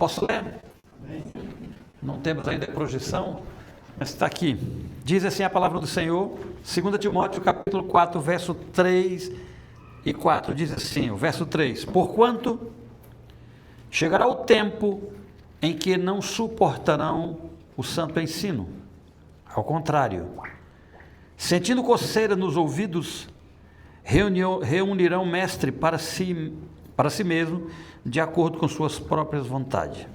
Posso ler? Não temos ainda projeção, mas está aqui. Diz assim a palavra do Senhor, 2 Timóteo capítulo 4, verso 3 e 4. Diz assim, o verso 3. Porquanto chegará o tempo em que não suportarão o santo ensino. Ao contrário, sentindo coceira nos ouvidos, reunirão mestre para si mesmo, de acordo com suas próprias vontades.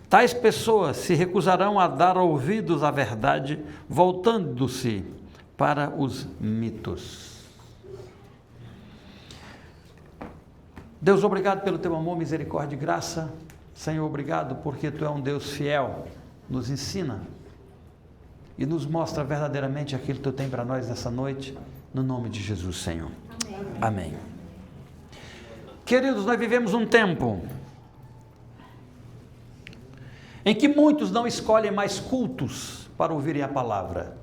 Tais pessoas se recusarão a dar ouvidos à verdade, voltando-se para os mitos. Deus, obrigado pelo teu amor, misericórdia e graça. Senhor, obrigado porque tu é um Deus fiel, nos ensina e nos mostra verdadeiramente aquilo que tu tem para nós nessa noite, no nome de Jesus, Senhor. Amém. Amém. Queridos, nós vivemos um tempo em que muitos não escolhem mais cultos para ouvirem a palavra.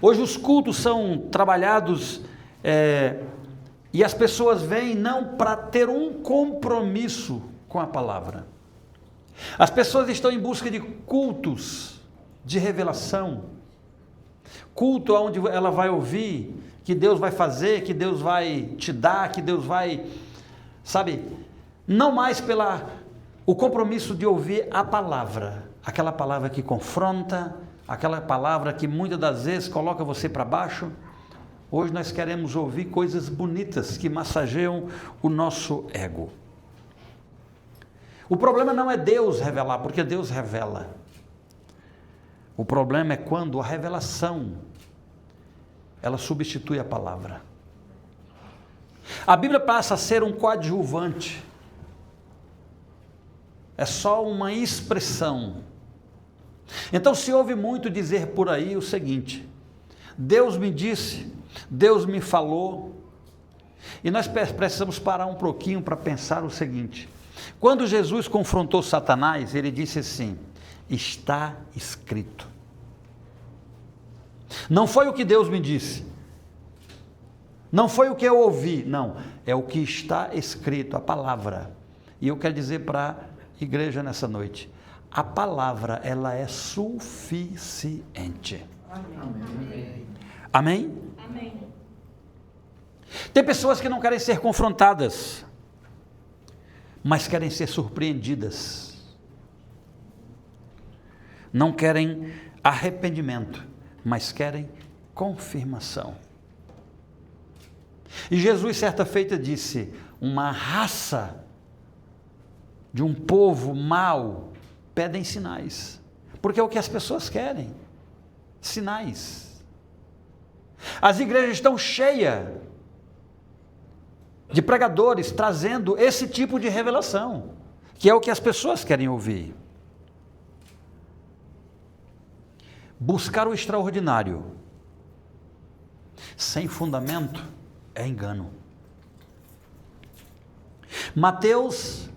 Hoje os cultos são trabalhados e as pessoas vêm não para ter um compromisso com a palavra. As pessoas estão em busca de cultos de revelação, culto onde ela vai ouvir que Deus vai fazer, que Deus vai te dar, que Deus vai, sabe, não mais o compromisso de ouvir a palavra, aquela palavra que confronta, aquela palavra que muitas das vezes coloca você para baixo. Hoje nós queremos ouvir coisas bonitas que massageiam o nosso ego. O problema não é Deus revelar, porque Deus revela. O problema é quando a revelação, ela substitui a palavra. A Bíblia passa a ser um coadjuvante. É só uma expressão. Então se ouve muito dizer por aí o seguinte: Deus me disse, Deus me falou. E nós precisamos parar um pouquinho para pensar o seguinte: quando Jesus confrontou Satanás, ele disse assim: está escrito. Não foi o que Deus me disse, não foi o que eu ouvi, não, é o que está escrito, a palavra. E eu quero dizer para a igreja nessa noite: a palavra, ela é suficiente. Amém? Amém? Amém. Tem pessoas que não querem ser confrontadas, mas querem ser surpreendidas. Não querem arrependimento, mas querem confirmação. E Jesus certa feita disse: uma raça de um povo mau pedem sinais, porque é o que as pessoas querem, sinais. As igrejas estão cheias de pregadores trazendo esse tipo de revelação, que é o que as pessoas querem ouvir. Buscar o extraordinário sem fundamento é engano. Mateus,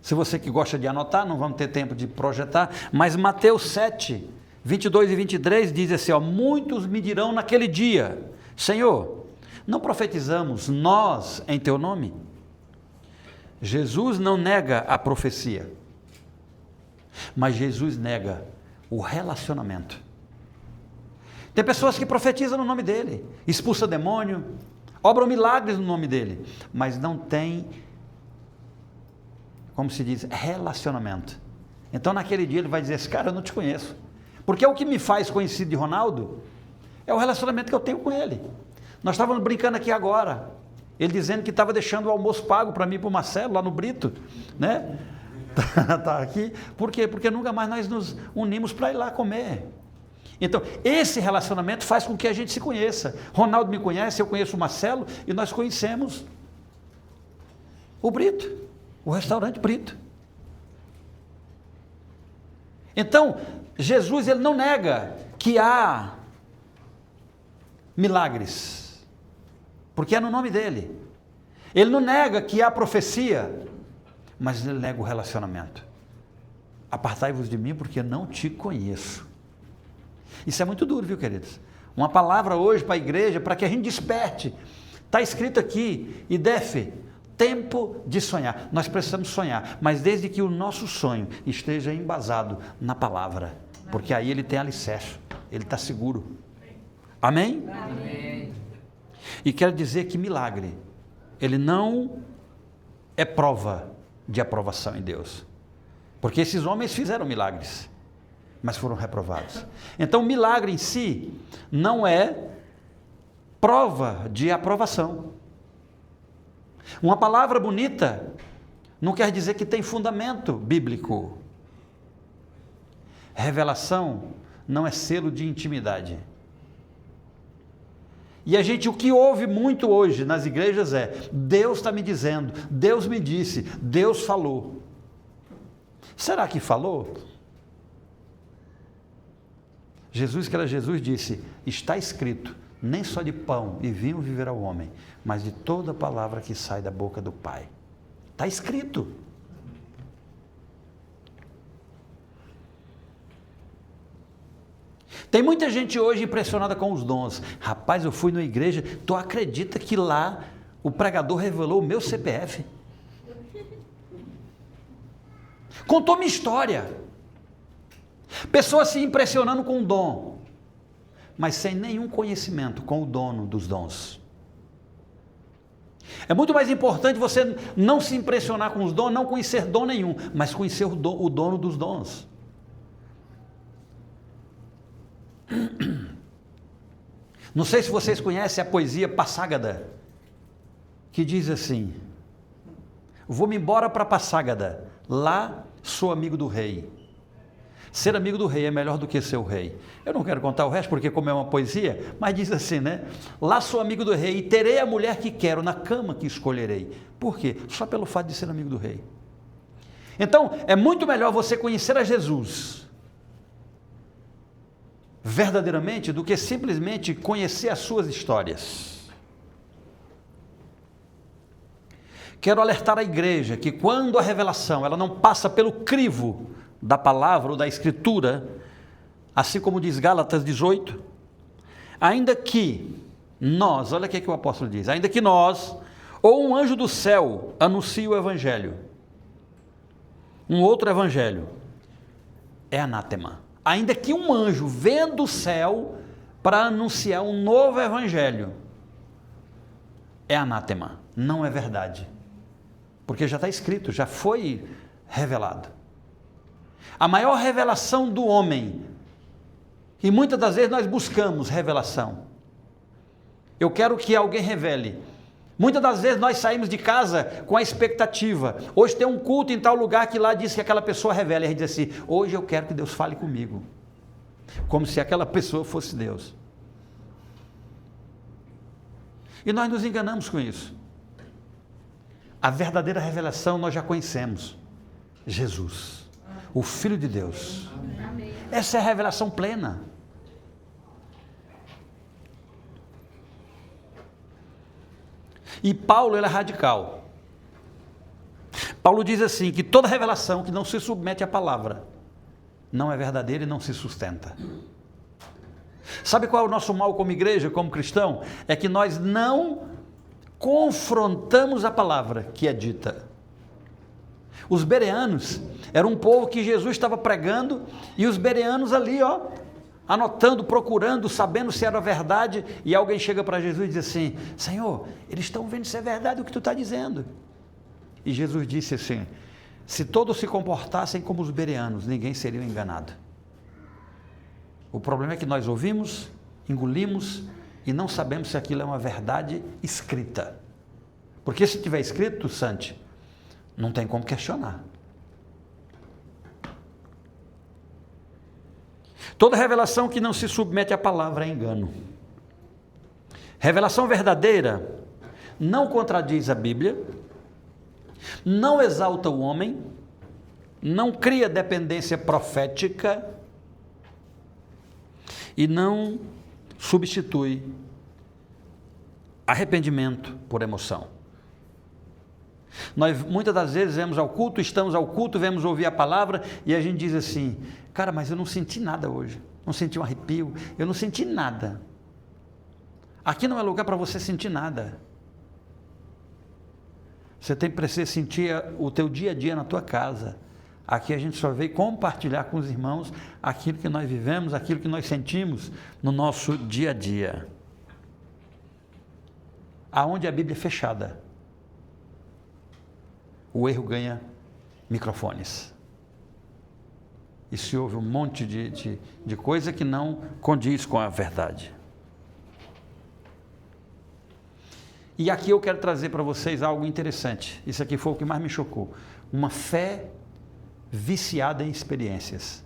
se você que gosta de anotar, não vamos ter tempo de projetar, mas Mateus 7, 22 e 23 diz assim, muitos me dirão naquele dia: Senhor, não profetizamos nós em teu nome? Jesus não nega a profecia, mas Jesus nega o relacionamento. Tem pessoas que profetizam no nome dele, expulsa demônio, obram milagres no nome dele, mas não tem, como se diz, relacionamento. Então naquele dia ele vai dizer: esse cara eu não te conheço, porque o que me faz conhecido de Ronaldo é o relacionamento que eu tenho com ele. Nós estávamos brincando aqui agora, ele dizendo que estava deixando o almoço pago para mim e para o Marcelo, lá no Brito, né? Está aqui, por quê? Porque nunca mais nós nos unimos para ir lá comer. Então, esse relacionamento faz com que a gente se conheça. Ronaldo me conhece, eu conheço o Marcelo, e nós conhecemos o Brito, o restaurante Brito. Então, Jesus, ele não nega que há milagres, porque é no nome dele. Ele não nega que há profecia, mas ele nega o relacionamento. Apartai-vos de mim, porque não te conheço. Isso é muito duro, viu, queridos? Uma palavra hoje para a igreja, para que a gente desperte. Está escrito aqui, e tempo de sonhar. Nós precisamos sonhar, mas desde que o nosso sonho esteja embasado na palavra, porque aí ele tem alicerce, ele está seguro. Amém? Amém. E quero dizer que milagre, ele não é prova de aprovação em Deus, porque esses homens fizeram milagres, mas foram reprovados. Então milagre em si não é prova de aprovação. Uma palavra bonita não quer dizer que tem fundamento bíblico. Revelação não é selo de intimidade. E a gente, o que ouve muito hoje nas igrejas é: Deus está me dizendo, Deus me disse, Deus falou. Será que falou? Jesus, que era Jesus, disse: está escrito, nem só de pão e vinho viverá o homem, mas de toda palavra que sai da boca do Pai. Está escrito. Tem muita gente hoje impressionada com os dons. Rapaz, eu fui na igreja, tu acredita que lá o pregador revelou o meu CPF? Contou minha história. Pessoas se impressionando com o dom, mas sem nenhum conhecimento com o dono dos dons. É muito mais importante você não se impressionar com os dons, não conhecer dom nenhum, mas conhecer o dono dos dons. Não sei se vocês conhecem a poesia Passágada, que diz assim: vou-me embora para Passágada, lá sou amigo do rei. Ser amigo do rei é melhor do que ser o rei. Eu não quero contar o resto, porque como é uma poesia, mas diz assim, né? Lá sou amigo do rei e terei a mulher que quero, na cama que escolherei. Por quê? Só pelo fato de ser amigo do rei. Então, é muito melhor você conhecer a Jesus verdadeiramente do que simplesmente conhecer as suas histórias. Quero alertar a igreja que quando a revelação ela não passa pelo crivo da palavra ou da escritura, assim como diz Gálatas 18, ainda que nós, olha o que o apóstolo diz, ainda que nós, ou um anjo do céu anuncie o evangelho, um outro evangelho, é anátema. Ainda que um anjo venha do céu para anunciar um novo evangelho, é anátema, não é verdade, porque já está escrito, já foi revelado. A maior revelação do homem, e muitas das vezes nós buscamos revelação, eu quero que alguém revele. Muitas das vezes nós saímos de casa com a expectativa, hoje tem um culto em tal lugar que lá diz que aquela pessoa revela, e a gente diz assim, hoje eu quero que Deus fale comigo, como se aquela pessoa fosse Deus. E nós nos enganamos com isso. A verdadeira revelação nós já conhecemos, Jesus, o Filho de Deus. Amém. Essa é a revelação plena. E Paulo, ele é radical. Paulo diz assim, que toda revelação que não se submete à palavra, não é verdadeira e não se sustenta. Sabe qual é o nosso mal como igreja, como cristão? É que nós não confrontamos a palavra que é dita. Os bereanos eram um povo que Jesus estava pregando, e os bereanos ali, anotando, procurando, sabendo se era verdade, e alguém chega para Jesus e diz assim, Senhor, eles estão vendo se é verdade o que tu está dizendo. E Jesus disse assim, se todos se comportassem como os bereanos, ninguém seria enganado. O problema é que nós ouvimos, engolimos, e não sabemos se aquilo é uma verdade escrita. Porque se tiver escrito, Sante, não tem como questionar. Toda revelação que não se submete à palavra é engano. Revelação verdadeira não contradiz a Bíblia, não exalta o homem, não cria dependência profética e não substitui arrependimento por emoção. Nós muitas das vezes vamos ao culto, estamos ao culto, vamos ouvir a palavra e a gente diz assim, cara, mas eu não senti nada hoje, não senti um arrepio, eu não senti nada. Aqui não é lugar para você sentir nada. Você precisa sentir o teu dia a dia na tua casa. Aqui a gente só veio compartilhar com os irmãos aquilo que nós vivemos, aquilo que nós sentimos no nosso dia a dia. Aonde a Bíblia é fechada, o erro ganha microfones. E se ouve um monte de coisa que não condiz com a verdade. E aqui eu quero trazer para vocês algo interessante. Isso aqui foi o que mais me chocou. Uma fé viciada em experiências.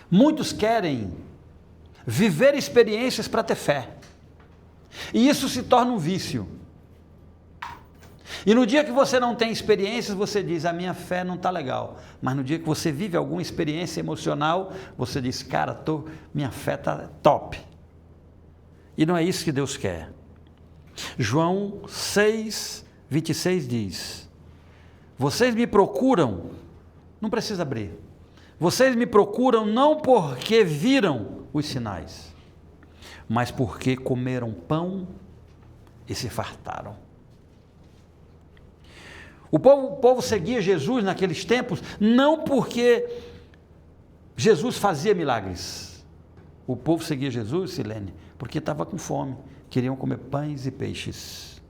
Muitos querem viver experiências para ter fé. E isso se torna um vício. E no dia que você não tem experiências, você diz, a minha fé não está legal. Mas no dia que você vive alguma experiência emocional, você diz, cara, minha fé está top. E não é isso que Deus quer. João 6:26 diz, vocês me procuram, não precisa abrir, vocês me procuram não porque viram os sinais, mas porque comeram pão e se fartaram. O povo seguia Jesus naqueles tempos, não porque Jesus fazia milagres. O povo seguia Jesus, Silene, porque estava com fome, queriam comer pães e peixes.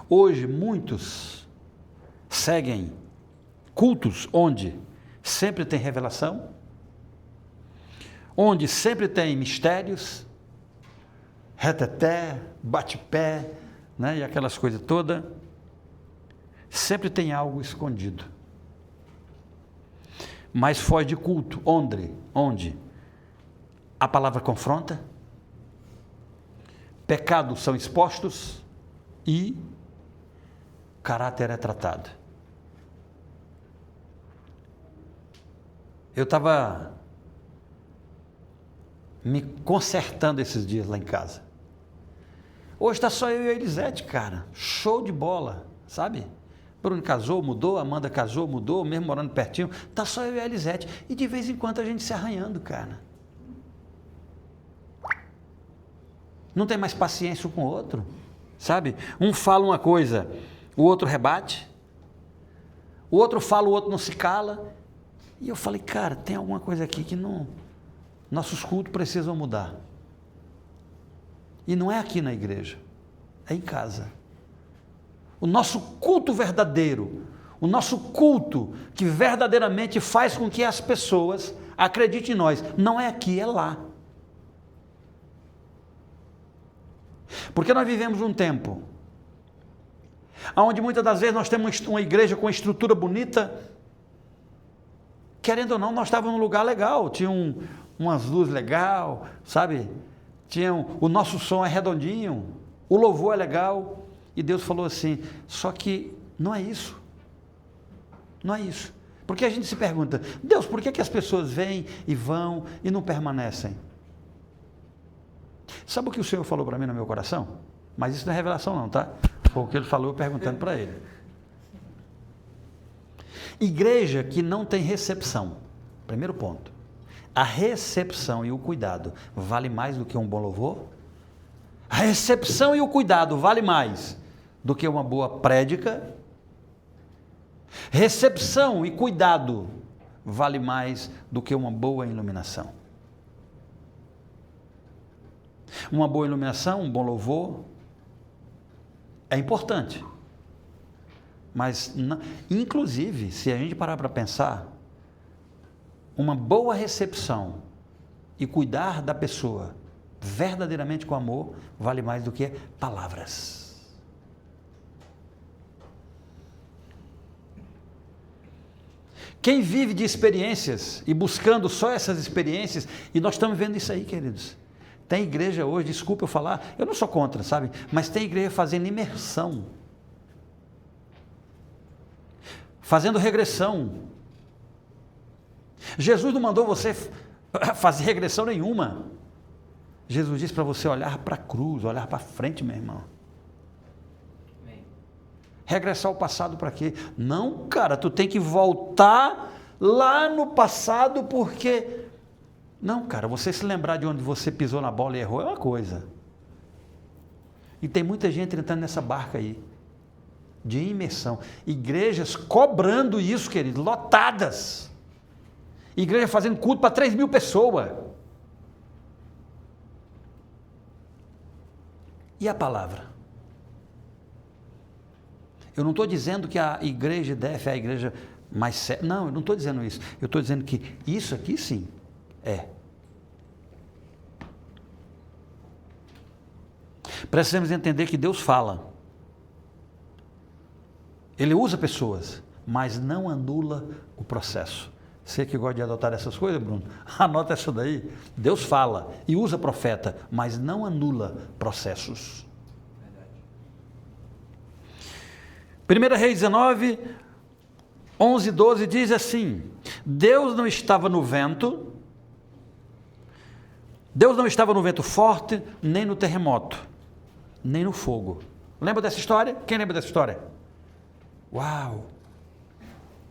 Hoje, muitos seguem cultos onde sempre tem revelação, onde sempre tem mistérios, reteté, bate-pé, né, e aquelas coisas todas. Sempre tem algo escondido. Mas foge de culto, onde a palavra confronta, pecados são expostos e caráter é tratado. Eu estava me consertando esses dias lá em casa. Hoje está só eu e a Elisete, cara. Show de bola, sabe? Bruno casou, mudou, Amanda casou, mudou, mesmo morando pertinho. Está só eu e a Elisete. E de vez em quando a gente se arranhando, cara. Não tem mais paciência um com o outro, sabe? Um fala uma coisa, o outro rebate. O outro fala, o outro não se cala. E eu falei, cara, tem alguma coisa aqui que não... Nossos cultos precisam mudar. E não é aqui na igreja, é em casa. O nosso culto verdadeiro, o nosso culto que verdadeiramente faz com que as pessoas acreditem em nós, não é aqui, é lá. Porque nós vivemos um tempo onde muitas das vezes nós temos uma igreja com uma estrutura bonita, querendo ou não, nós estávamos num lugar legal, tinha umas luzes legal, sabe? O nosso som é redondinho, o louvor é legal, e Deus falou assim, só que não é isso, não é isso, porque a gente se pergunta, Deus, por que as pessoas vêm e vão e não permanecem? Sabe o que o Senhor falou para mim no meu coração? Mas isso não é revelação não, tá? Foi o que Ele falou perguntando para Ele. Igreja que não tem recepção, primeiro ponto, a recepção e o cuidado vale mais do que um bom louvor? A recepção e o cuidado vale mais do que uma boa prédica? Recepção e cuidado vale mais do que uma boa iluminação? Uma boa iluminação, um bom louvor é importante, mas inclusive, se a gente parar para pensar, uma boa recepção e cuidar da pessoa verdadeiramente com amor vale mais do que palavras. Quem vive de experiências e buscando só essas experiências, e nós estamos vendo isso aí, queridos. Tem igreja hoje, desculpa eu falar, eu não sou contra, sabe? Mas tem igreja fazendo imersão, fazendo regressão. Jesus não mandou você fazer regressão nenhuma. Jesus disse para você olhar para a cruz, olhar para frente, meu irmão. Regressar ao passado para quê? Não, cara, tu tem que voltar lá no passado porque... Não, cara, você se lembrar de onde você pisou na bola e errou é uma coisa. E tem muita gente entrando nessa barca aí, de imersão. Igrejas cobrando isso, querido, lotadas. Igreja fazendo culto para 3.000 pessoas. E a palavra? Eu não estou dizendo que a igreja DF é a igreja mais séria. Não, eu não estou dizendo isso. Eu estou dizendo que isso aqui sim é. Precisamos entender que Deus fala. Ele usa pessoas, mas não anula o processo. Você que gosta de adotar essas coisas, Bruno, anota essa daí. Deus fala e usa profeta, mas não anula processos. 1 Reis 19, 11 e 12 diz assim: Deus não estava no vento forte, nem no terremoto, nem no fogo. Lembra dessa história? Quem lembra dessa história? Uau!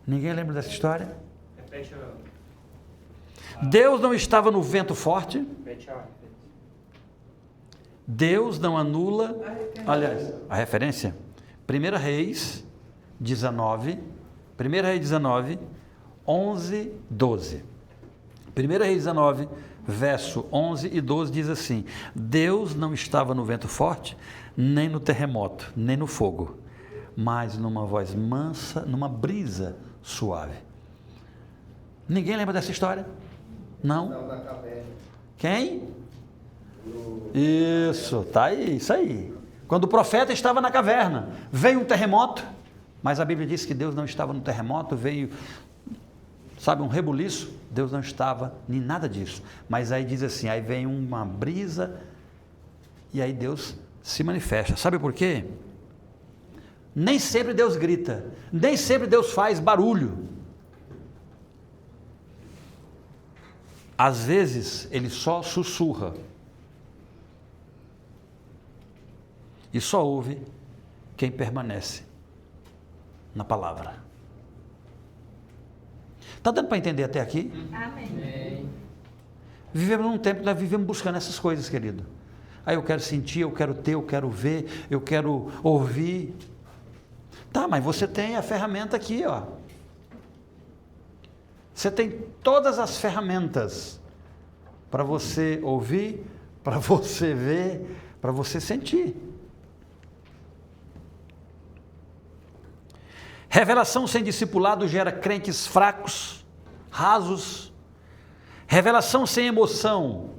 Ninguém lembra dessa história? Repete Deus não estava no vento forte. Deus não anula. Aliás, a referência? 1 Reis 19, 11, 12. 1 Reis 19, verso 11 e 12 diz assim: Deus não estava no vento forte, nem no terremoto, nem no fogo, mas numa voz mansa, numa brisa suave. Ninguém lembra dessa história? Não? Quem? Isso, tá aí, isso aí. Quando o profeta estava na caverna, veio um terremoto, mas a Bíblia diz que Deus não estava no terremoto, veio, sabe, um rebuliço. Deus não estava em nada disso, mas aí diz assim, aí vem uma brisa, e aí Deus se manifesta. Sabe por quê? Nem sempre Deus grita, nem sempre Deus faz barulho. Às vezes Ele só sussurra. E só ouve quem permanece na palavra. Está dando para entender até aqui? Amém. Vivemos num tempo que nós vivemos buscando essas coisas, querido. Aí eu quero sentir, eu quero ter, eu quero ver, eu quero ouvir. Tá, mas você tem a ferramenta aqui, ó. Você tem todas as ferramentas para você ouvir, para você ver, para você sentir. Revelação sem discipulado gera crentes fracos, rasos. Revelação sem emoção.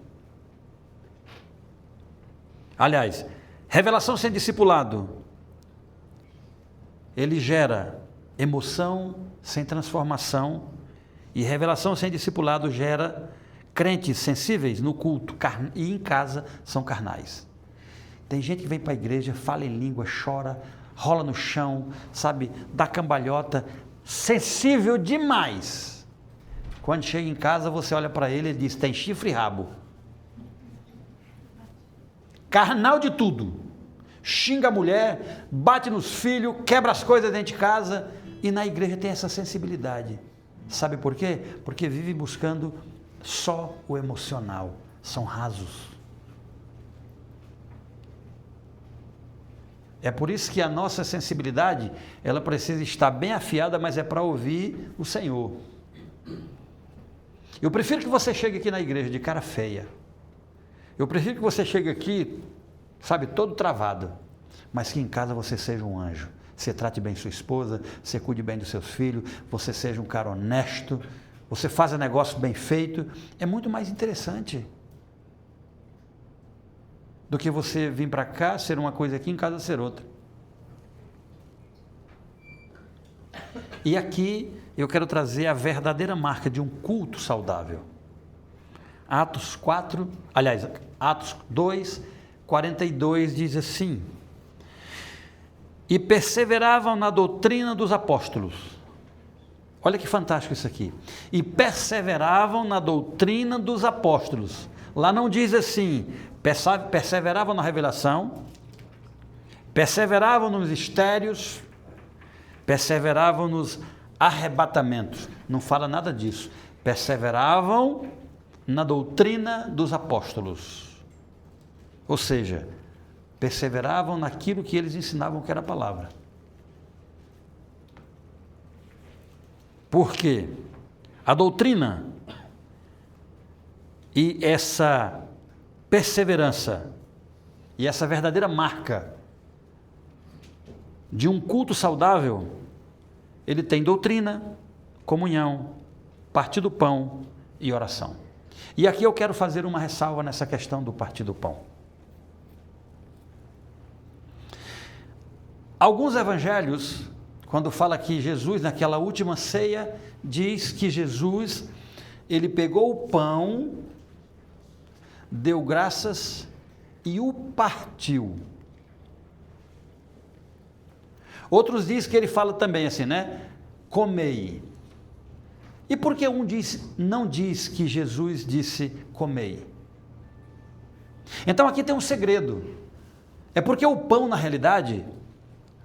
Aliás, revelação sem discipulado, ele gera emoção sem transformação, e revelação sem discipulado gera crentes sensíveis no culto e em casa são carnais. Tem gente que vem para a igreja, fala em língua, chora, rola no chão, sabe, dá cambalhota, sensível demais. Quando chega em casa, você olha para ele e diz, tem chifre e rabo. Carnal de tudo. Xinga a mulher, bate nos filhos, quebra as coisas dentro de casa, e na igreja tem essa sensibilidade. Sabe por quê? Porque vive buscando só o emocional. São rasos. É por isso que a nossa sensibilidade, ela precisa estar bem afiada, mas é para ouvir o Senhor. Eu prefiro que você chegue aqui na igreja de cara feia. Eu prefiro que você chegue aqui, sabe, todo travado, mas que em casa você seja um anjo. Você trate bem sua esposa, você cuide bem dos seus filhos, você seja um cara honesto, você faça negócio bem feito. É muito mais interessante do que você vir para cá, ser uma coisa aqui, em casa ser outra. E aqui eu quero trazer a verdadeira marca de um culto saudável. Atos 2, 42 diz assim: e perseveravam na doutrina dos apóstolos. Olha que fantástico isso aqui. E perseveravam na doutrina dos apóstolos. Lá não diz assim, perseveravam na revelação, perseveravam nos mistérios, perseveravam nos arrebatamentos. Não fala nada disso. Perseveravam na doutrina dos apóstolos. Ou seja, perseveravam naquilo que eles ensinavam que era a palavra. Porque a doutrina e essa perseverança e essa verdadeira marca de um culto saudável, ele tem doutrina, comunhão, partir do pão e oração. E aqui eu quero fazer uma ressalva nessa questão do partir do pão. Alguns evangelhos, quando fala que Jesus, naquela última ceia, diz que Jesus, ele pegou o pão, deu graças e o partiu. Outros dizem que ele fala também assim, né? Comei. E por que um não diz que Jesus disse comei? Então aqui tem um segredo. É porque o pão, na realidade,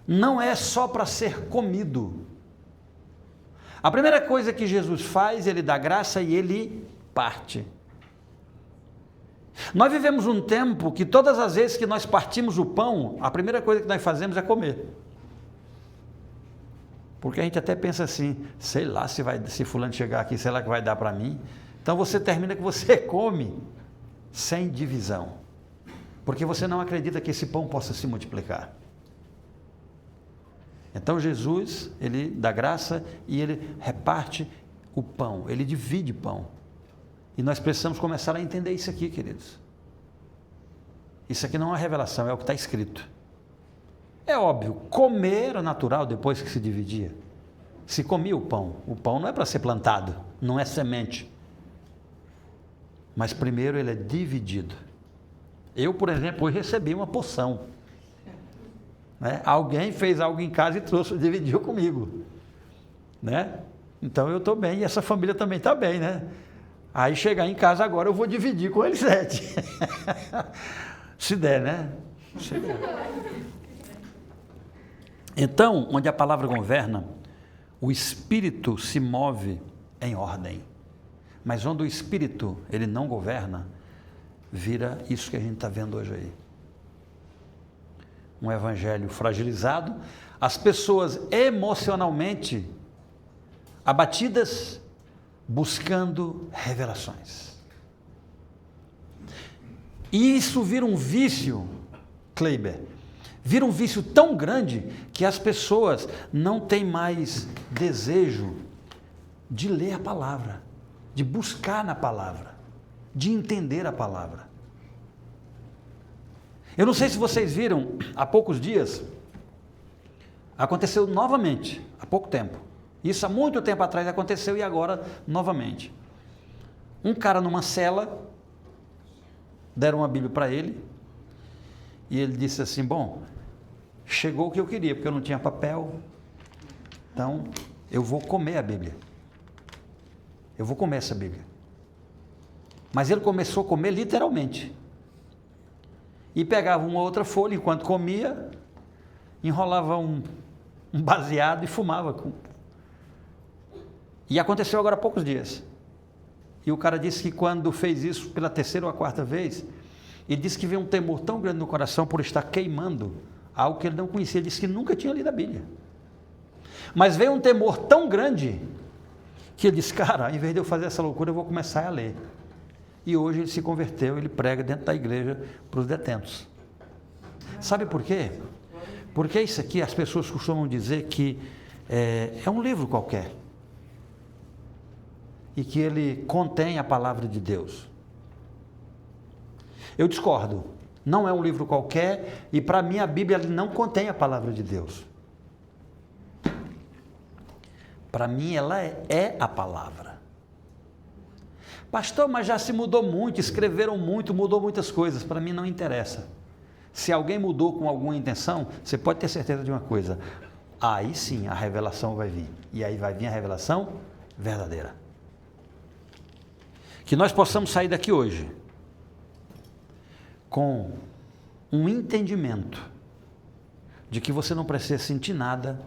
não é só para ser comido. A primeira coisa que Jesus faz, ele dá graça e ele parte. Nós vivemos um tempo que todas as vezes que nós partimos o pão, a primeira coisa que nós fazemos é comer. Porque a gente até pensa assim, sei lá se fulano chegar aqui, sei lá que vai dar para mim. Então você termina que você come sem divisão. Porque você não acredita que esse pão possa se multiplicar. Então Jesus, ele dá graça e ele reparte o pão, ele divide pão. E nós precisamos começar a entender isso aqui, queridos. Isso aqui não é uma revelação, é o que está escrito. É óbvio, comer era natural depois que se dividia. Se comia o pão não é para ser plantado, não é semente. Mas primeiro ele é dividido. Eu, por exemplo, hoje recebi uma porção. Né? Alguém fez algo em casa e trouxe, dividiu comigo. Né? Então eu estou bem e essa família também está bem, né? Aí chegar em casa agora eu vou dividir com eles 7. Se der, né? Se der. Então, onde a palavra governa, o Espírito se move em ordem. Mas onde o Espírito, ele não governa, vira isso que a gente está vendo hoje aí. Um evangelho fragilizado, as pessoas emocionalmente abatidas, buscando revelações. E isso vira um vício, Kleiber, vira um vício tão grande que as pessoas não têm mais desejo de ler a palavra, de buscar na palavra, de entender a palavra. Eu não sei se vocês viram, há poucos dias, aconteceu novamente, há pouco tempo. Isso há muito tempo atrás aconteceu e agora novamente. Um cara numa cela, deram uma Bíblia para ele, e ele disse assim, bom, chegou o que eu queria, porque eu não tinha papel, então eu vou comer a Bíblia. Eu vou comer essa Bíblia. Mas ele começou a comer literalmente. E pegava uma outra folha, enquanto comia, enrolava um baseado e fumava. E aconteceu agora há poucos dias. E o cara disse que quando fez isso pela terceira ou a quarta vez, ele disse que veio um temor tão grande no coração por estar queimando algo que ele não conhecia. Ele disse que nunca tinha lido a Bíblia. Mas veio um temor tão grande que ele disse, cara, em vez de eu fazer essa loucura, eu vou começar a ler. E hoje ele se converteu, ele prega dentro da igreja para os detentos. Sabe por quê? Porque isso aqui, as pessoas costumam dizer que é um livro qualquer. E que ele contém a palavra de Deus. Eu discordo. Não é um livro qualquer e para mim a Bíblia não contém a palavra de Deus. Para mim ela é a palavra. Pastor, mas já se mudou muito, escreveram muito, mudou muitas coisas. Para mim não interessa. Se alguém mudou com alguma intenção, você pode ter certeza de uma coisa. Aí sim a revelação vai vir. E aí vai vir a revelação verdadeira. Que nós possamos sair daqui hoje com um entendimento de que você não precisa sentir nada,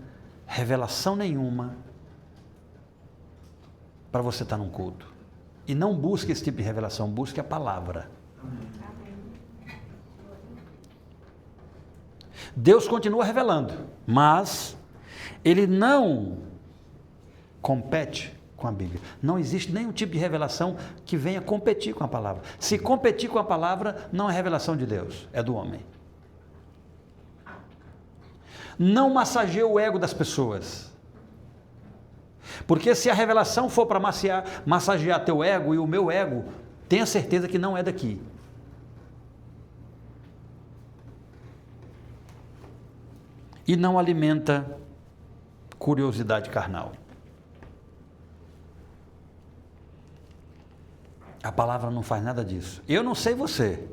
revelação nenhuma, para você estar num culto. E não busque esse tipo de revelação, busque a palavra. Deus continua revelando, mas Ele não compete com a Bíblia. Não existe nenhum tipo de revelação que venha competir com a palavra. Se competir com a palavra, não é revelação de Deus, é do homem. Não massageia o ego das pessoas. Porque se a revelação for para massagear teu ego e o meu ego, tenha certeza que não é daqui. E não alimenta curiosidade carnal. A palavra não faz nada disso. Eu não sei você.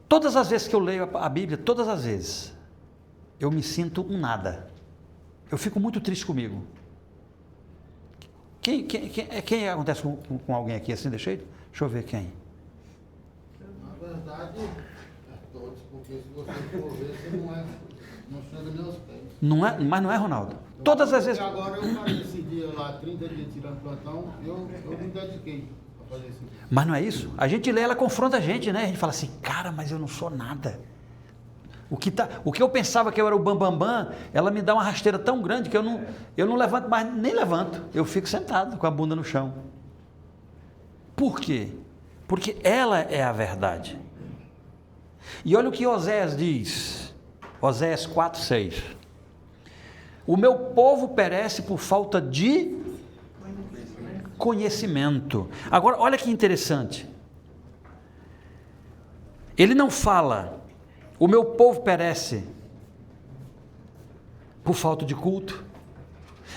Todas as vezes que eu leio a Bíblia, todas as vezes, eu me sinto um nada. Eu fico muito triste comigo. Quem acontece com alguém aqui assim, deixa eu ver quem. Na verdade, é todos, porque se você for ver, você não chega nem aos pés. Não é, mas não é, Ronaldo? Todas as vezes. Agora eu parei esse dia lá, 30 dias tirando plantão, eu me dediquei a fazer isso. Mas não é isso? A gente lê, ela confronta a gente, né? A gente fala assim, cara, mas eu não sou nada. O que eu pensava que eu era o bambambam, ela me dá uma rasteira tão grande que eu não levanto mais, nem levanto. Eu fico sentado com a bunda no chão. Por quê? Porque ela é a verdade. E olha o que Oséias diz. Oséias 4:6. O meu povo perece por falta de conhecimento. Agora, olha que interessante. Ele não fala, o meu povo perece por falta de culto.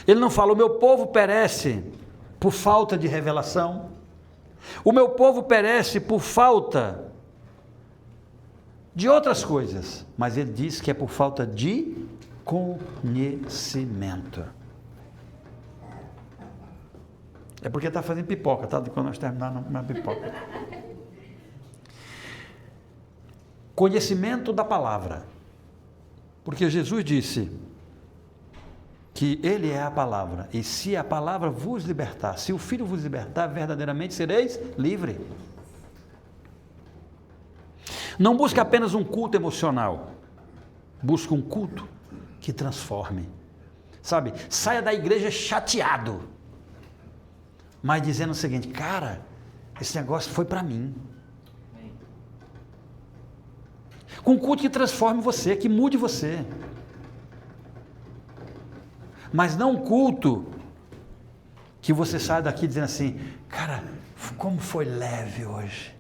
Ele não fala, o meu povo perece por falta de revelação. O meu povo perece por falta de outras coisas. Mas ele diz que é por falta de conhecimento. É porque está fazendo pipoca, tá? Quando nós terminarmos na pipoca. Conhecimento da palavra. Porque Jesus disse que Ele é a palavra. E se a palavra vos libertar, se o Filho vos libertar, verdadeiramente sereis livre. Não busca apenas um culto emocional. Busca um culto que transforme. Sabe? Saia da igreja chateado. Mas dizendo o seguinte, cara, esse negócio foi para mim. Com um culto que transforme você, que mude você. Mas não um culto que você saia daqui dizendo assim, cara, como foi leve hoje.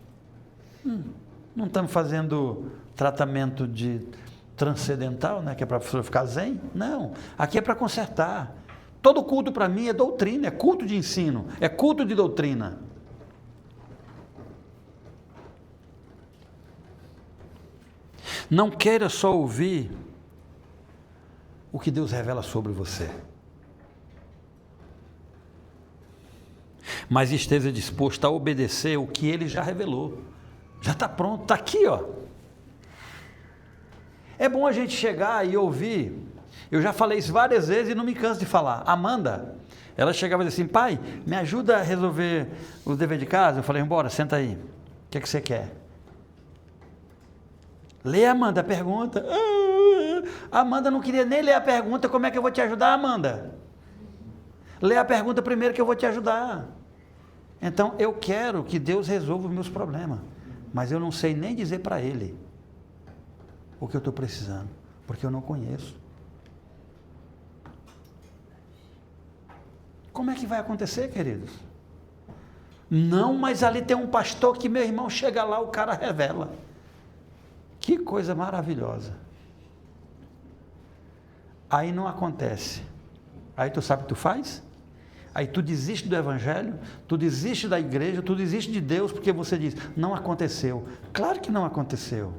Não estamos fazendo tratamento de transcendental, né, que é para a pessoa ficar zen. Não, aqui é para consertar. Todo culto para mim é doutrina, é culto de ensino, é culto de doutrina. Não queira só ouvir o que Deus revela sobre você, mas esteja disposto a obedecer o que Ele já revelou. Já está pronto, está aqui, ó. É bom a gente chegar e ouvir. Eu já falei isso várias vezes e não me canso de falar. Amanda, ela chegava e dizia assim, pai, me ajuda a resolver os deveres de casa. Eu falei, bora, senta aí. O que é que você quer? Lê, Amanda, a pergunta. Amanda não queria nem ler a pergunta, como é que eu vou te ajudar, Amanda? Lê a pergunta primeiro que eu vou te ajudar. Então, eu quero que Deus resolva os meus problemas, mas eu não sei nem dizer para Ele o que eu estou precisando, porque eu não conheço. Como é que vai acontecer, queridos? Não, mas ali tem um pastor que meu irmão chega lá, o cara revela. Que coisa maravilhosa. Aí não acontece. Aí tu sabe o que tu faz? Aí tu desiste do evangelho, tu desiste da igreja, tu desiste de Deus, porque você diz, não aconteceu. Claro que não aconteceu.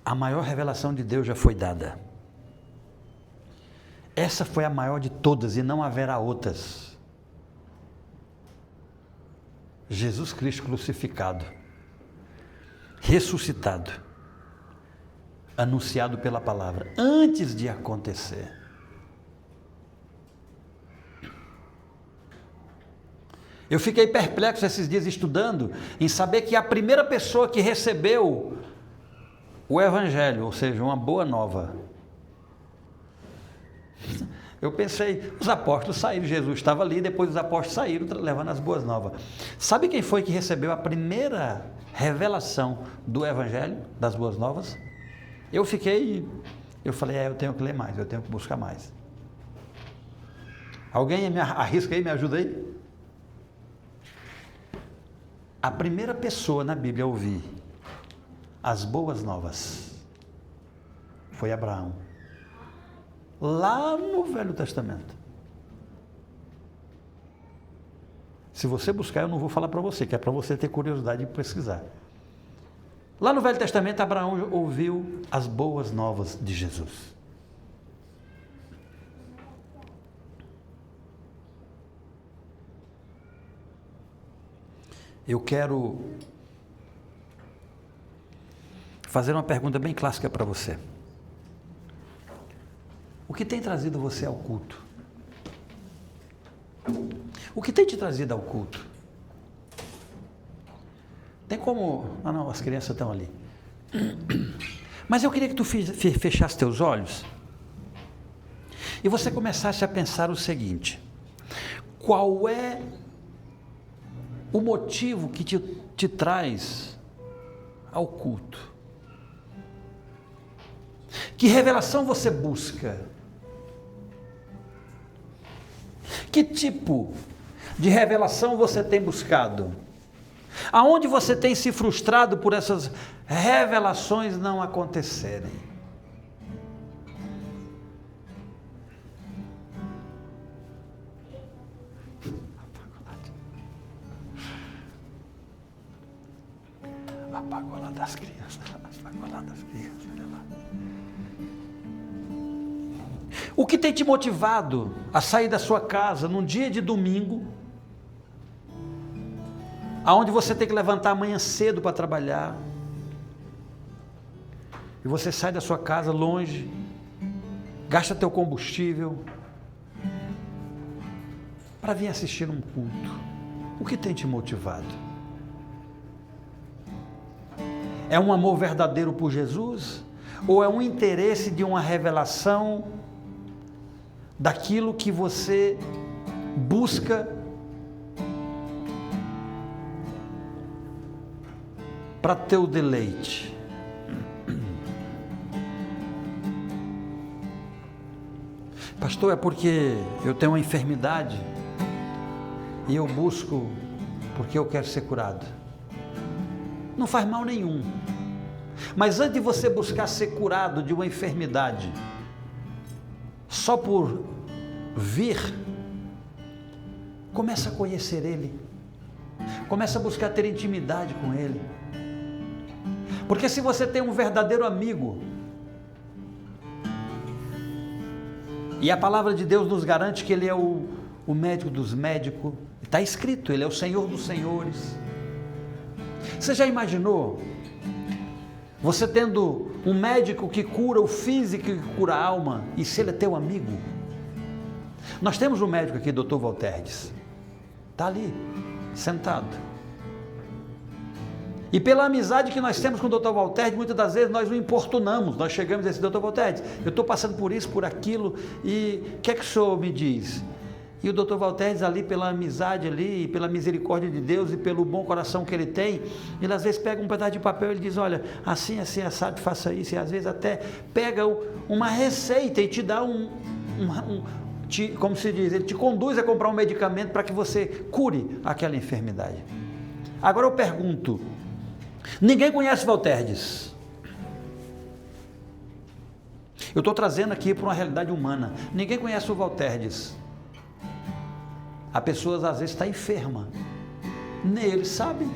A maior revelação de Deus já foi dada. Essa foi a maior de todas e não haverá outras. Jesus Cristo crucificado, ressuscitado, anunciado pela palavra, antes de acontecer. Eu fiquei perplexo esses dias estudando em saber que a primeira pessoa que recebeu o Evangelho, ou seja, uma boa nova. Eu pensei, os apóstolos saíram, Jesus estava ali, depois os apóstolos saíram levando as boas novas. Sabe quem foi que recebeu a primeira revelação do Evangelho, das boas novas? Eu falei, eu tenho que ler mais, eu tenho que buscar mais. Alguém me arrisca aí, me ajuda aí? A primeira pessoa na Bíblia a ouvir as boas novas foi Abraão. Lá no Velho Testamento. Se você buscar, eu não vou falar para você, que é para você ter curiosidade de pesquisar. Lá no Velho Testamento, Abraão ouviu as boas novas de Jesus. Eu quero fazer uma pergunta bem clássica para você. O que tem trazido você ao culto? O que tem te trazido ao culto? Tem como... Ah não, as crianças estão ali. Mas eu queria que tu fechasse teus olhos e você começasse a pensar o seguinte: qual é o motivo que te traz ao culto? Que revelação você busca? Que tipo de revelação você tem buscado? Aonde você tem se frustrado por essas revelações não acontecerem? Apagou lá das crianças. Apagou lá das crianças. Olha lá. O que tem te motivado a sair da sua casa num dia de domingo, aonde você tem que levantar amanhã cedo para trabalhar, e você sai da sua casa longe, gasta teu combustível para vir assistir um culto? O que tem te motivado? É um amor verdadeiro por Jesus? Ou é um interesse de uma revelação daquilo que você busca para teu deleite? Pastor, é porque eu tenho uma enfermidade e eu busco porque eu quero ser curado. Não faz mal nenhum. Mas antes de você buscar ser curado de uma enfermidade, só por vir, começa a conhecer Ele. Começa a buscar ter intimidade com Ele. Porque se você tem um verdadeiro amigo, e a palavra de Deus nos garante que Ele é o médico dos médicos, está escrito, Ele é o Senhor dos senhores. Você já imaginou você tendo um médico que cura o físico e que cura a alma, e se ele é teu amigo? Nós temos um médico aqui, Dr. Valterdes, está ali, sentado. E pela amizade que nós temos com o Dr. Valterdes, muitas das vezes nós o importunamos, nós chegamos e dizemos: Dr. Valterdes, eu estou passando por isso, por aquilo, e o que é que o senhor me diz? E o Dr. Valterdes ali, pela amizade ali, pela misericórdia de Deus e pelo bom coração que ele tem, ele às vezes pega um pedaço de papel e ele diz: olha, assim, assim, assado, faça isso, e às vezes até pega uma receita e te dá como se diz, ele te conduz a comprar um medicamento para que você cure aquela enfermidade. Agora eu pergunto, ninguém conhece Valterdes. Eu estou trazendo aqui para uma realidade humana. Ninguém conhece o Valterdes. A pessoa às vezes está enferma, nem ele sabe,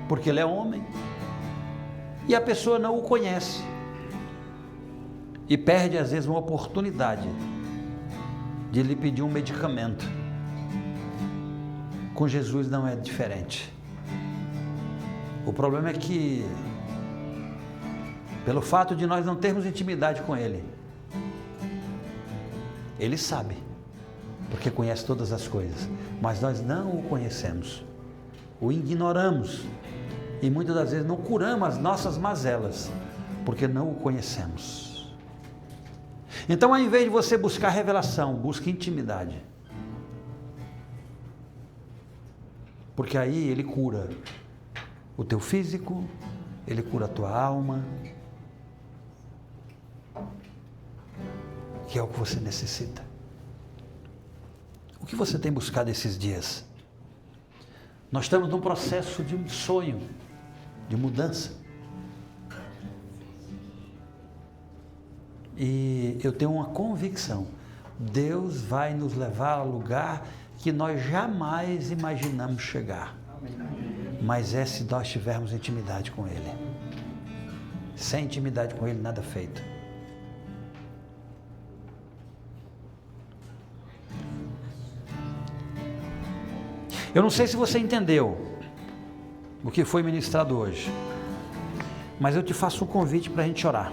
porque ele é homem, e a pessoa não o conhece, e perde às vezes uma oportunidade de lhe pedir um medicamento. Com Jesus não é diferente. O problema é que, pelo fato de nós não termos intimidade com Ele, Ele sabe, porque porque conhece todas as coisas, mas nós não o conhecemos, o ignoramos e muitas das vezes não curamos as nossas mazelas, porque não o conhecemos. Então, ao invés de você buscar revelação, busque intimidade, porque aí Ele cura o teu físico, Ele cura a tua alma, que é o que você necessita. O que você tem buscado esses dias? Nós estamos num processo de um sonho, de mudança. E eu tenho uma convicção, Deus vai nos levar a lugar que nós jamais imaginamos chegar. Mas é se nós tivermos intimidade com Ele. Sem intimidade com Ele, nada feito. Eu não sei se você entendeu o que foi ministrado hoje, mas eu te faço um convite para a gente orar.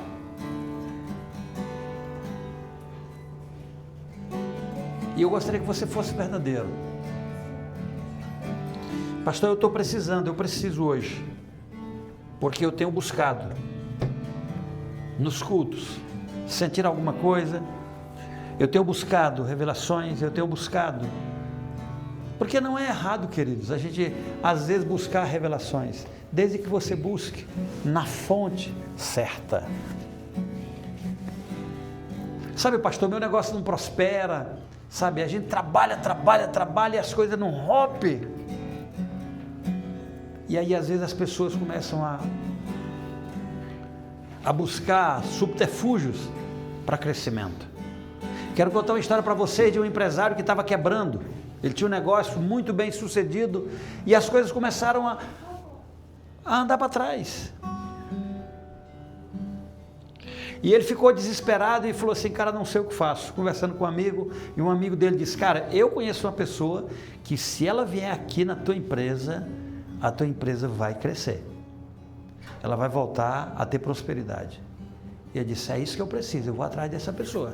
E eu gostaria que você fosse verdadeiro. Pastor, eu preciso hoje, porque eu tenho buscado nos cultos sentir alguma coisa, eu tenho buscado revelações, eu tenho buscado. Porque não é errado, queridos, a gente às vezes buscar revelações, desde que você busque na fonte certa. Sabe, pastor, meu negócio não prospera, sabe, a gente trabalha e as coisas não rompem. E aí às vezes as pessoas começam a buscar subterfúgios para crescimento. Quero contar uma história para vocês de um empresário que estava quebrando. Ele tinha um negócio muito bem sucedido e as coisas começaram a andar para trás. E ele ficou desesperado e falou assim, cara, não sei o que faço. Conversando com um amigo, e um amigo dele disse, cara, eu conheço uma pessoa que se ela vier aqui na tua empresa, a tua empresa vai crescer. Ela vai voltar a ter prosperidade. E ele disse, é isso que eu preciso, eu vou atrás dessa pessoa.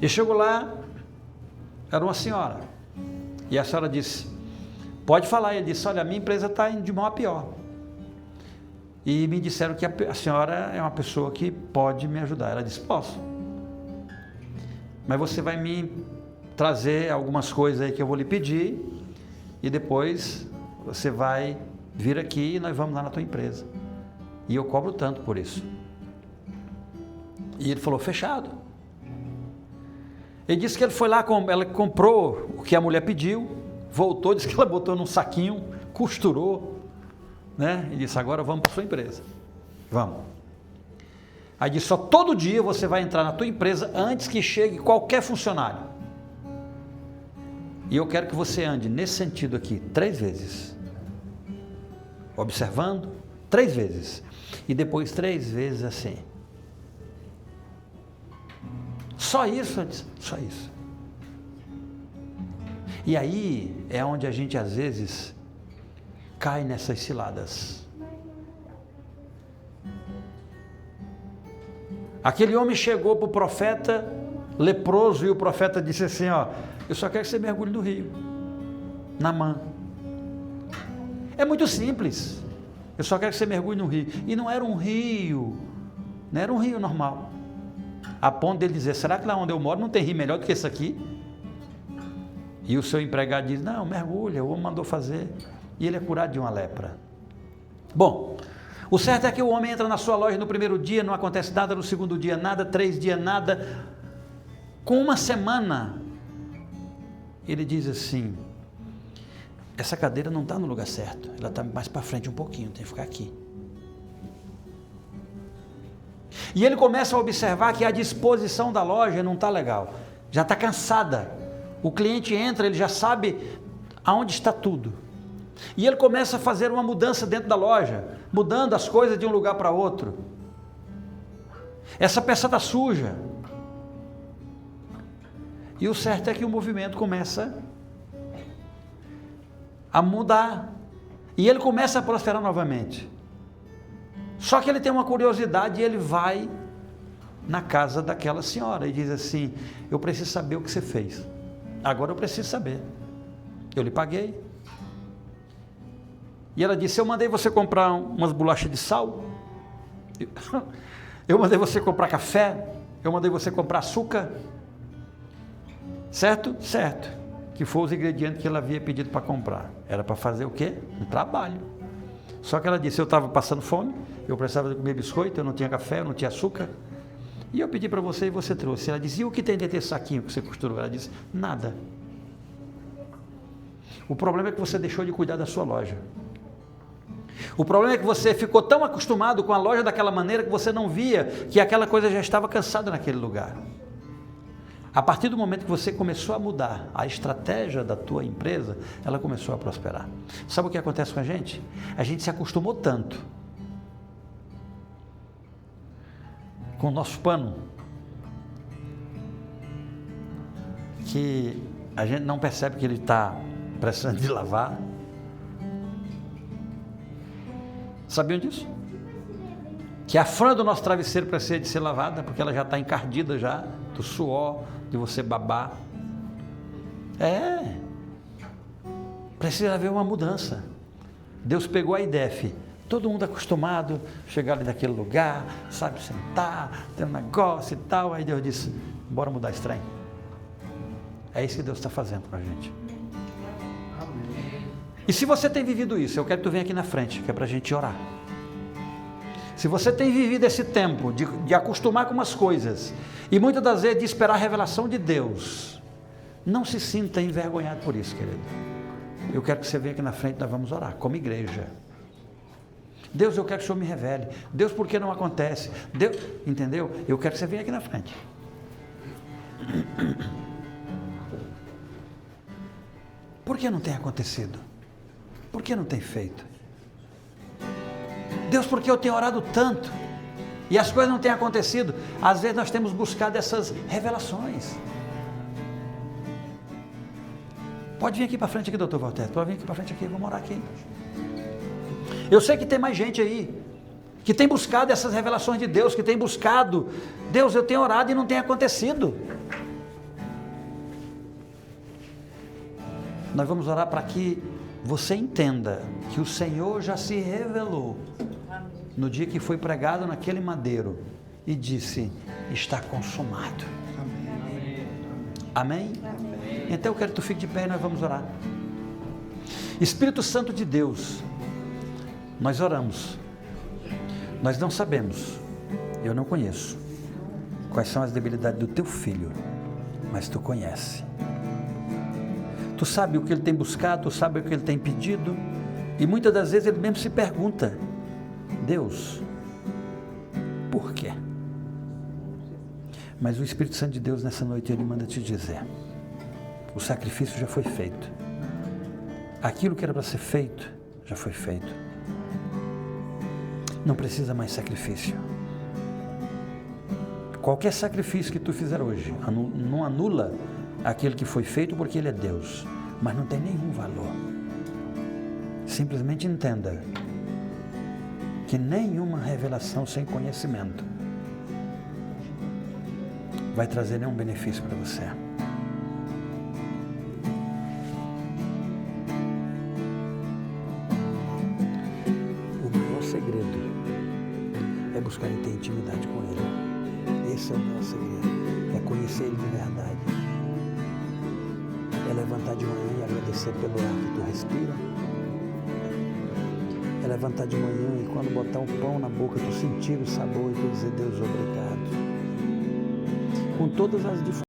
E chegou lá, era uma senhora, e a senhora disse, pode falar. Ele disse, olha, a minha empresa está indo de mal a pior, e me disseram que a senhora é uma pessoa que pode me ajudar. Ela disse, posso, mas você vai me trazer algumas coisas aí que eu vou lhe pedir, e depois você vai vir aqui e nós vamos lá na tua empresa, e eu cobro tanto por isso. E ele falou, fechado. Ele disse que ele foi lá, ela comprou o que a mulher pediu, voltou, disse que ela botou num saquinho, costurou, né? E disse, agora vamos para a sua empresa. Vamos. Aí disse, só todo dia você vai entrar na tua empresa antes que chegue qualquer funcionário. E eu quero que você ande nesse sentido aqui 3 vezes. Observando, 3 vezes. E depois 3 vezes assim. Só isso, só isso. E aí é onde a gente às vezes cai nessas ciladas. Aquele homem chegou para o profeta leproso e o profeta disse assim, ó, eu só quero que você mergulhe no rio, Naamã. É muito simples, eu só quero que você mergulhe no rio. E não era um rio, não era um rio normal. A ponto dele dizer, será que lá onde eu moro não tem rio melhor do que esse aqui? E o seu empregado diz, não, mergulha, o homem mandou fazer. E ele é curado de uma lepra. Bom, o certo é que o homem entra na sua loja no primeiro dia, não acontece nada, no segundo dia nada, 3 dias nada. Com 1 semana, ele diz assim, essa cadeira não está no lugar certo, ela está mais para frente um pouquinho, tem que ficar aqui. E ele começa a observar que a disposição da loja não está legal, já está cansada. O cliente entra, ele já sabe aonde está tudo. E ele começa a fazer uma mudança dentro da loja, mudando as coisas de um lugar para outro. Essa peça está suja. E o certo é que o movimento começa a mudar. E ele começa a prosperar novamente. Só que ele tem uma curiosidade e ele vai na casa daquela senhora e diz assim: eu preciso saber o que você fez. Agora eu preciso saber. Eu lhe paguei. E ela disse: eu mandei você comprar umas bolachas de sal, eu mandei você comprar café, eu mandei você comprar açúcar. Certo? Certo. Que foram os ingredientes que ela havia pedido para comprar. Era para fazer o quê? Um trabalho. Só que ela disse: eu estava passando fome, eu precisava de comer biscoito, eu não tinha café, eu não tinha açúcar. E eu pedi para você e você trouxe. Ela disse: e o que tem dentro desse saquinho que você costurou? Ela disse: nada. O problema é que você deixou de cuidar da sua loja. O problema é que você ficou tão acostumado com a loja daquela maneira que você não via que aquela coisa já estava cansada naquele lugar. A partir do momento que você começou a mudar a estratégia da tua empresa, ela começou a prosperar. Sabe o que acontece com a gente? A gente se acostumou tanto com o nosso pano que a gente não percebe que ele está precisando de lavar. Sabiam disso? Que a fronha do nosso travesseiro precisa de ser lavada, porque ela já está encardida já, do suor, de você babar. Precisa haver uma mudança. Deus pegou a IDEF, todo mundo acostumado, chegar ali naquele lugar, sabe, sentar, ter um negócio e tal, aí Deus disse: bora mudar esse trem. É isso que Deus está fazendo com a gente. E se você tem vivido isso, eu quero que tu venha aqui na frente, que é para a gente orar. Se você tem vivido esse tempo de acostumar com umas coisas, e muitas das vezes de esperar a revelação de Deus, não se sinta envergonhado por isso, querido. Eu quero que você venha aqui na frente, nós vamos orar, como igreja. Deus, eu quero que o Senhor me revele. Deus, por que não acontece? Deus, entendeu? Eu quero que você venha aqui na frente. Por que não tem acontecido? Por que não tem feito? Deus, por que eu tenho orado tanto e as coisas não têm acontecido? Às vezes nós temos buscado essas revelações. Pode vir aqui para frente aqui, doutor Walter. Pode vir aqui para frente aqui, vamos orar aqui. Eu sei que tem mais gente aí que tem buscado essas revelações de Deus, que tem buscado: Deus, eu tenho orado e não tem acontecido. Nós vamos orar para que você entenda que o Senhor já se revelou no dia que foi pregado naquele madeiro e disse: está consumado. Amém? Amém? Então eu quero que tu fique de pé e nós vamos orar. Espírito Santo de Deus, nós oramos. Nós não sabemos, eu não conheço quais são as debilidades do teu filho, mas tu conhece. Tu sabe o que ele tem buscado, tu sabe o que ele tem pedido, e muitas das vezes ele mesmo se pergunta: Deus, por quê? Mas o Espírito Santo de Deus nessa noite ele manda te dizer: o sacrifício já foi feito, aquilo que era para ser feito já foi feito, não precisa mais sacrifício. Qualquer sacrifício que tu fizer hoje não anula aquele que foi feito, porque ele é Deus, mas não tem nenhum valor. Simplesmente entenda que nenhuma revelação sem conhecimento vai trazer nenhum benefício para você. O maior segredo é buscar ter intimidade com Ele. Esse é o maior segredo, é conhecer Ele de verdade. É levantar de manhã e agradecer pelo ar que tu respira. É levantar de manhã e quando botar o pão na boca, tu sentir o sabor e tu dizer: Deus, obrigado. Com todas as dificuldades.